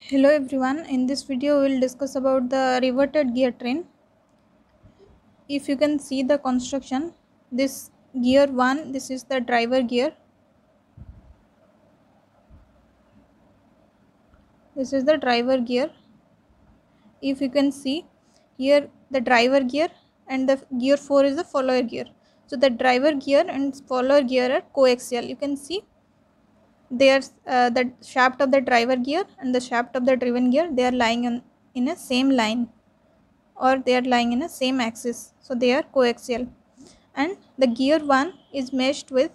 Hello everyone, in this video we will discuss about the reverted gear train. If you can see the construction, this gear 1, this is the driver gear. This is the driver gear. If you can see here, the driver gear and the gear 4 is the follower gear. So the driver gear and follower gear are coaxial. You can see there's the shaft of the driver gear and the shaft of the driven gear, they are lying in a same line, or they are lying in a same axis, so they are coaxial. And the gear 1 is meshed with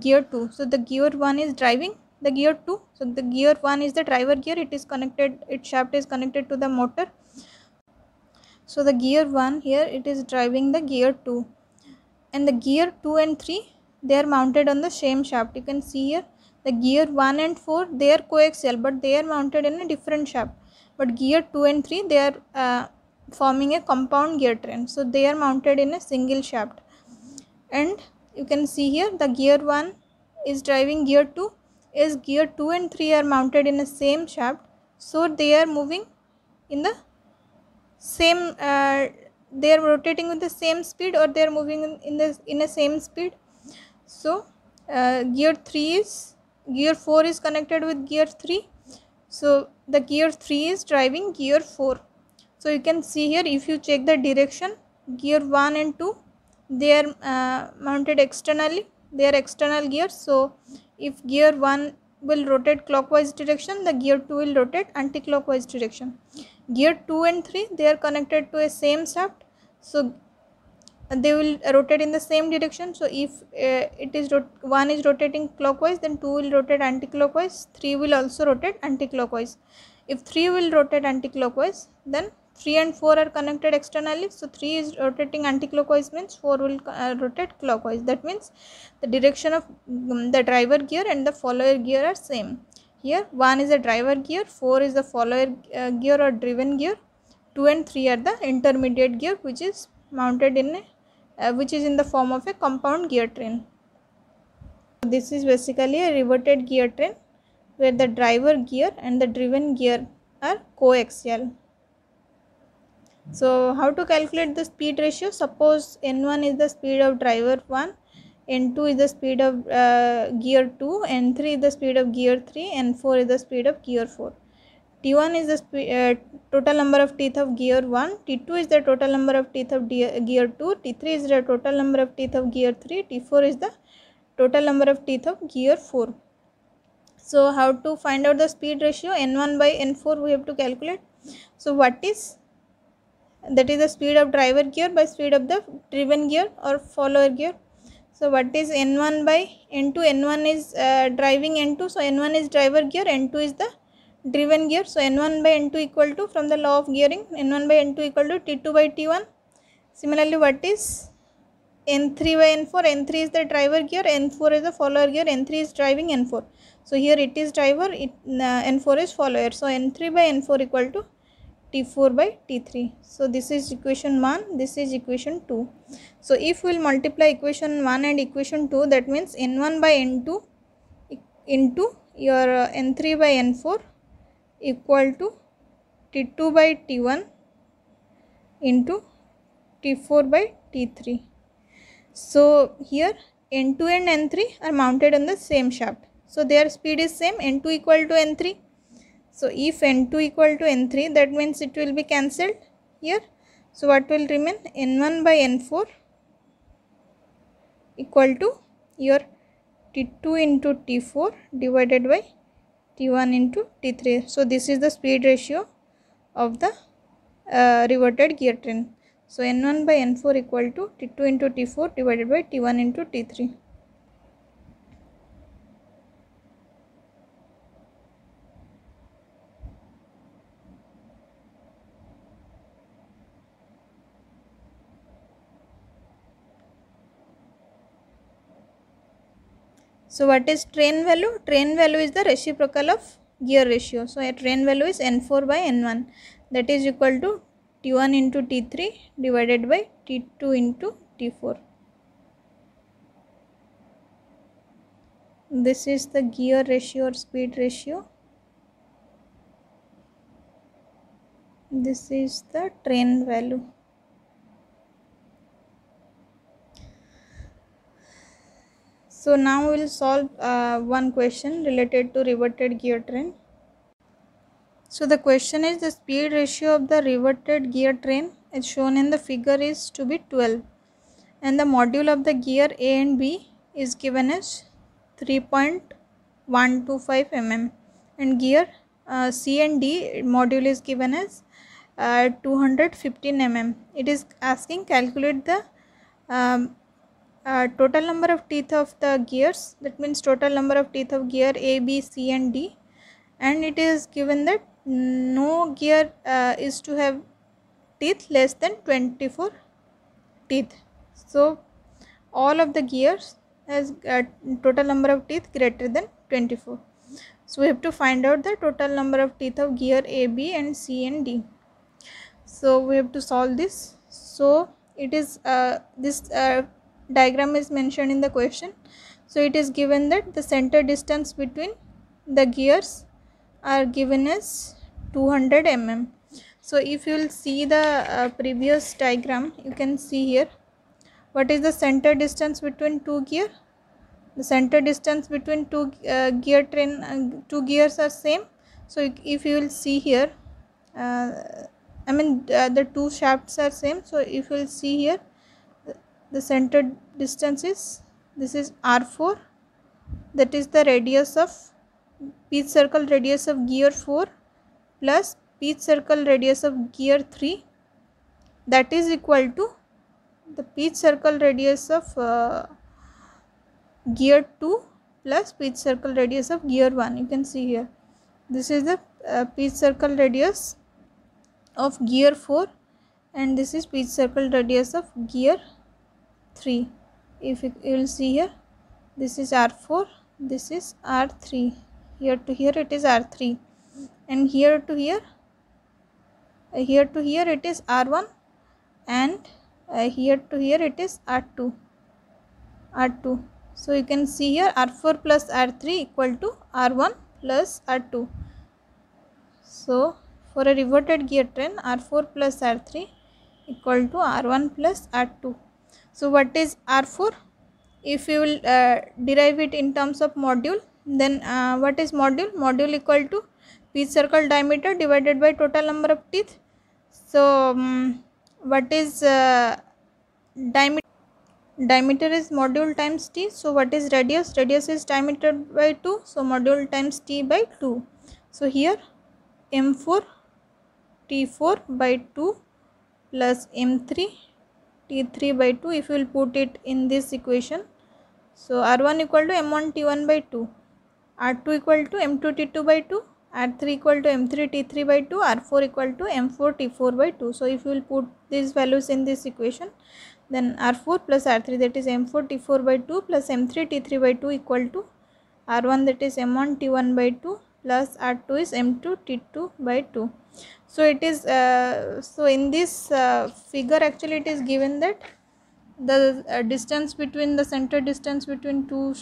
gear 2, so the gear 1 is driving the gear 2. So the gear 1 is the driver gear, it is connected, its shaft is connected to the motor. So the gear 1 here, it is driving the gear 2, and the gear 2 and 3, they are mounted on the same shaft. You can see here the gear 1 and 4, they are coaxial, but they are mounted in a different shaft. But gear 2 and 3, they are forming a compound gear train, so they are mounted in a single shaft. And you can see here the gear 1 is driving gear 2, is gear 2 and 3 are mounted in the same shaft, so they are moving in the same they are rotating with the same speed, or they are moving in the same speed. So gear 4 is connected with gear 3, so the gear 3 is driving gear 4. So you can see here, if you check the direction, gear 1 and 2, they are mounted externally, they are external gears. So if gear 1 will rotate clockwise direction, the gear 2 will rotate anti-clockwise direction. Gear 2 and 3, they are connected to a same shaft, so they will rotate in the same direction. So if it is 1 is rotating clockwise, then 2 will rotate anti-clockwise, 3 will also rotate anti-clockwise. If 3 will rotate anti-clockwise, then 3 and 4 are connected externally, so 3 is rotating anti-clockwise, means 4 will rotate clockwise. That means the direction of the driver gear and the follower gear are same. Here 1 is the driver gear, 4 is the follower gear or driven gear, 2 and 3 are the intermediate gear, which is mounted in a which is in the form of a compound gear train. This is basically a reverted gear train where the driver gear and the driven gear are coaxial. So how to calculate the speed ratio? Suppose N1 is the speed of driver 1, N2 is the speed of gear 2, N3 is the speed of gear 3, N4 is the speed of gear 4. T1 is the total number of teeth of gear 1, T2 is the total number of teeth of gear 2, T3 is the total number of teeth of gear 3, T4 is the total number of teeth of gear 4. So how to find out the speed ratio? N1 by N4 we have to calculate. So what is that? Is the speed of driver gear by speed of the driven gear or follower gear. So what is N1 by N2? N1 is driving N2, so N1 is driver gear, N2 is the driven gear. So N1 by N2 equal to, from the law of gearing, N1 by N2 equal to T2 by T1. Similarly, what is N3 by N4? N3 is the driver gear, N4 is the follower gear, N3 is driving N4. So here it is driver, N4 is follower. So N3 by N4 equal to T4 by T3. So this is equation 1, this is equation 2. So if we will multiply equation 1 and equation 2, that means N1 by N2 into your N3 by N4 equal to T2 by T1 into T4 by T3. So here N2 and N3 are mounted on the same shaft, so their speed is same, N2 equal to N3. So if N2 equal to N3, that means it will be cancelled here. So what will remain? N1 by N4 equal to your T2 into T4 divided by T1 into T3. So this is the speed ratio of the reverted gear train. So N1 by N4 equal to T2 into T4 divided by T1 into T3. So what is train value? Train value is the reciprocal of gear ratio. So a train value is N4 by N1, that is equal to T1 into T3 divided by T2 into T4. This is the gear ratio or speed ratio. This is the train value. So now we will solve one question related to reverted gear train. So the question is, the speed ratio of the reverted gear train as shown in the figure is to be 12, and the module of the gear A and B is given as 3.125 mm, and gear C and D module is given as 215 mm. It is asking calculate the total number of teeth of the gears, that means total number of teeth of gear A, B, C and D, and it is given that no gear is to have teeth less than 24 teeth. So all of the gears has total number of teeth greater than 24. So we have to find out the total number of teeth of gear A, B and C and D. So we have to solve this. So it is this diagram is mentioned in the question. So it is given that the center distance between the gears are given as 200 mm. So if you will see the previous diagram, you can see here what is the center distance between two gear. The center distance between two gear train two gears are same. So if you will see here, the two shafts are same. So if you will see here, the center distance is, this is R4, that is the radius of pitch circle radius of gear 4 plus pitch circle radius of gear 3, that is equal to the pitch circle radius of gear 2 plus pitch circle radius of gear 1. You can see here, this is the pitch circle radius of gear 4 and this is pitch circle radius of gear 3. If you will see here, this is R4, this is R3, here to here it is R3, and here to here it is R1, and here to here it is R2. So you can see here R4 plus R3 equal to R1 plus R2. So for a reverted gear train, R4 plus R3 equal to R1 plus R2. So what is R4? If you will derive it in terms of module, then what is module? Module equal to pitch circle diameter divided by total number of teeth. So what is diameter? Diameter is module times t. So what is radius? Radius is diameter by 2. So module times t by 2. So here m4 t4 by 2 plus m3 t3 by 2. If you will put it in this equation, so R1 equal to m1 t1 by 2, R2 equal to m2 t2 by 2, R3 equal to m3 t3 by 2, R4 equal to m4 t4 by 2. So if you will put these values in this equation, then R4 plus R3, that is m4 t4 by 2 plus m3 t3 by 2 equal to R1, that is m1 t1 by 2 plus R2 is m2 t2 by 2. So it is so in this figure actually it is given that the distance between the center distance between two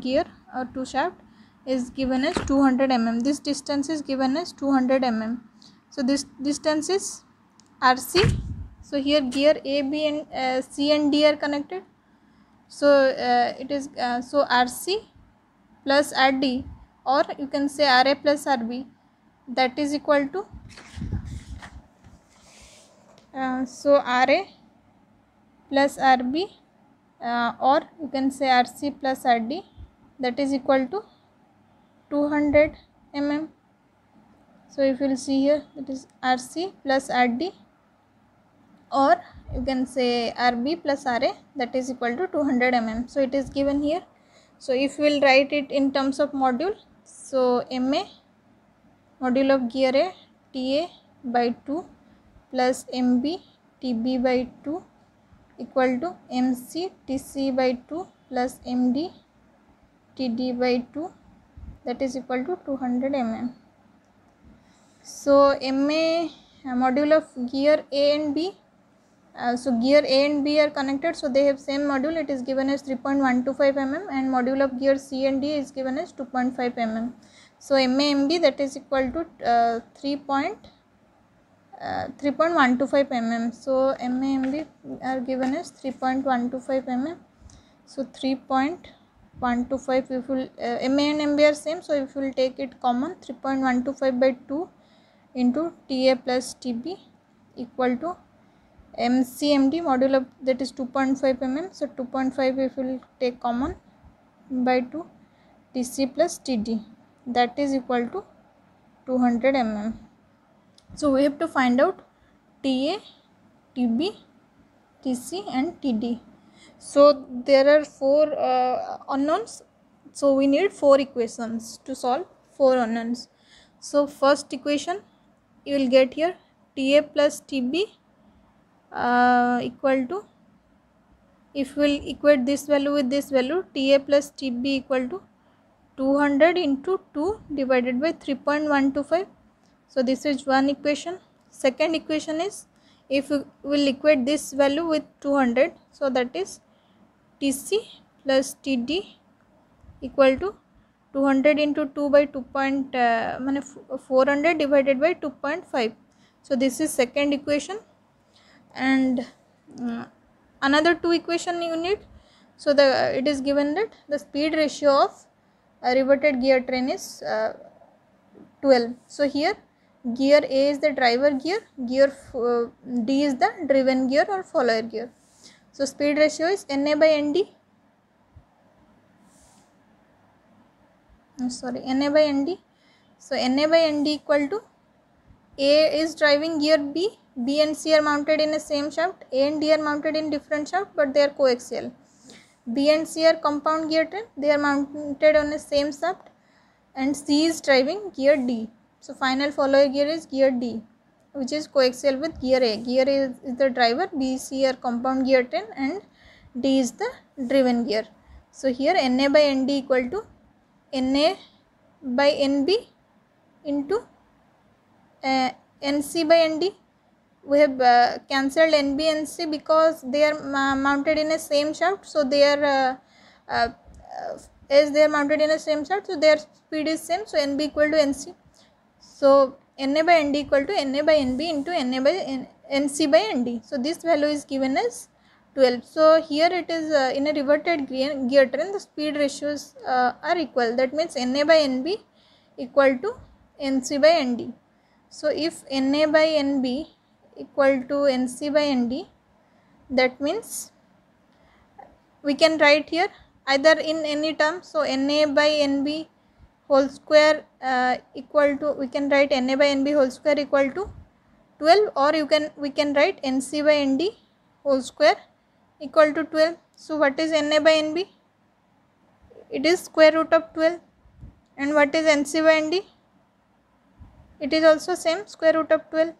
gear or two shaft is given as 200 mm. This distance is given as 200 mm. So this distance is RC. So here gear A, B and C and D are connected. So it is so RC plus RD, or you can say RA plus RB, that is equal to so RA plus RB, or you can say RC plus RD, that is equal to 200 mm. So if you will see here, that is RC plus RD, or you can say RB plus RA, that is equal to 200 mm. So it is given here. So if we will write it in terms of module, so MA module of gear A TA by 2 plus MB TB by 2 equal to MC TC by 2 plus MD TD by 2, that is equal to 200 mm. So MA module of gear A and B, so gear A and B are connected, so they have same module, it is given as 3.125 mm, and module of gear C and D is given as 2.5 mm. So MA MB, that is equal to 3.125 mm. So MAMB are given as 3.125 mm. So 3.125, if will MA and MB are same, so if you will take it common, 3.125 by 2 into TA plus TB equal to MCMD modulo, that is 2.5 mm. So 2.5 if you will take common by 2 TC plus TD, that is equal to 200 mm. So we have to find out TA, TB, TC and TD. So there are 4 unknowns, so we need 4 equations to solve 4 unknowns. So first equation you will get here, TA plus TB equal to, if we will equate this value with this value, TA plus TB equal to 200 into 2 divided by 3.125. So this is one equation. Second equation is, if we will equate this value with 200, so that is TC plus TD equal to 200 into 2 by 400 divided by 2.5. So this is second equation. And another 2 equation you need. So it is given that the speed ratio of a reverted gear train is 12. So here gear A is the driver gear, gear D is the driven gear or follower gear. So speed ratio is NA by ND. NA by ND. So NA by ND equal to, A is driving gear B, B and C are mounted in the same shaft, A and D are mounted in different shaft but they are coaxial. B and C are compound gear train, they are mounted on the same shaft, and C is driving gear D. So final follower gear is gear D, which is coaxial with gear A. Gear A is the driver, B, C are compound gear train and D is the driven gear. So here NA by ND equal to NA by NB into NC by ND. We have cancelled NB and NC because they are mounted in a same shaft. So they are as they are mounted in a same shaft, so their speed is same. So NB equal to NC. So NA by ND equal to NA by NB into NA by NC by ND. So this value is given as 12. So here it is in a reverted gear train, the speed ratios are equal. That means NA by NB equal to NC by ND. So if NA by NB equal to NC by ND, that means we can write here either in any term. So NA by NB whole square equal to, we can write NA by NB whole square equal to 12, or we can write NC by ND whole square equal to 12. So what is NA by NB? It is square root of 12. And what is NC by ND? It is also same, square root of 12.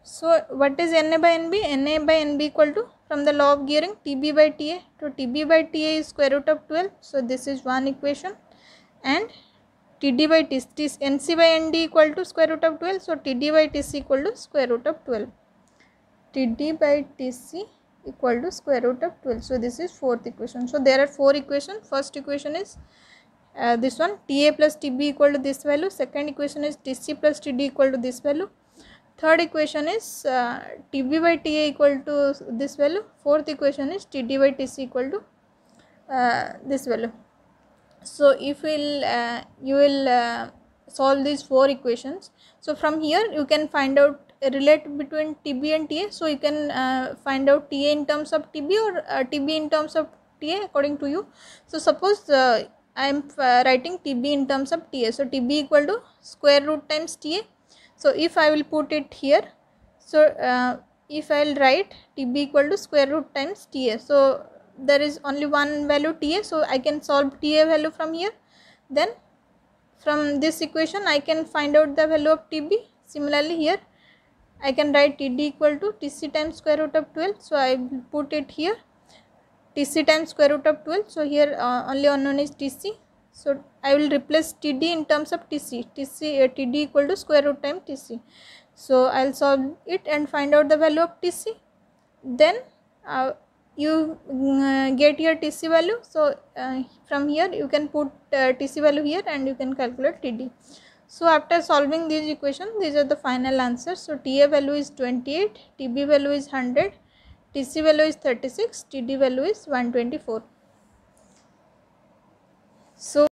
So what is NA by NB? NA by NB equal to, from the law of gearing, TB by TA. So TB by TA is square root of 12. So this is one equation. And TD by TC, NC by ND equal to square root of 12. So TD by TC equal to square root of 12. TD by TC equal to square root of 12. So this is fourth equation. So there are 4 equations. First equation is this one, TA plus TB equal to this value. Second equation is TC plus TD equal to this value. Third equation is TB by TA equal to this value. Fourth equation is TD by TC equal to this value. So if you will solve these 4 equations, so from here you can find out a relate between TB and TA. So you can find out TA in terms of TB or TB in terms of TA according to you. So suppose I am writing TB in terms of TA. So TB equal to square root times TA. So if I will put it here, so if I will write TB equal to square root times TA, so there is only one value TA, so I can solve TA value from here. Then from this equation I can find out the value of TB. Similarly here I can write TD equal to TC times square root of 12. So I will put it here, TC times square root of 12. So here only unknown is TC. So I will replace TD in terms of TC. TD equal to square root times TC. So I will solve it and find out the value of TC. Then you get your TC value. So from here you can put TC value here and you can calculate TD. So after solving these equations, these are the final answers. So TA value is 28, TB value is 100, TC value is 36, TD value is 124. So